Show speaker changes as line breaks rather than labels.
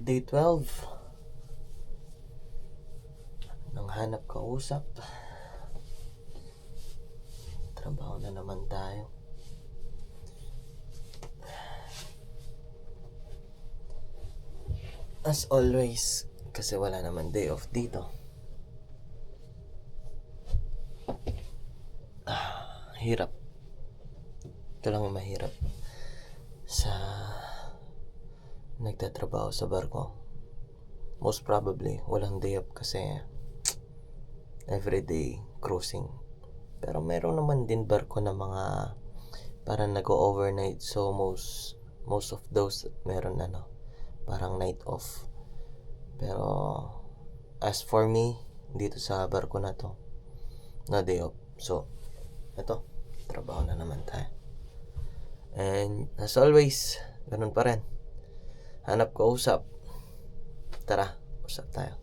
Day 12 nang hanap kausap. Trabaho na naman tayo. As always, kasi wala naman day off dito. Hirap. Ito lang ang mahirap sa nagtatrabaho sa barko. Most probably, walang day off kasi everyday cruising. Pero meron naman din barko na mga parang nag-overnight. So most of those meron parang night off. Pero as for me, dito sa barko na to, na day off. So, eto, trabaho na naman tayo. And as always, ganun pa rin. Hanap ko usap. Tara, usap tayo.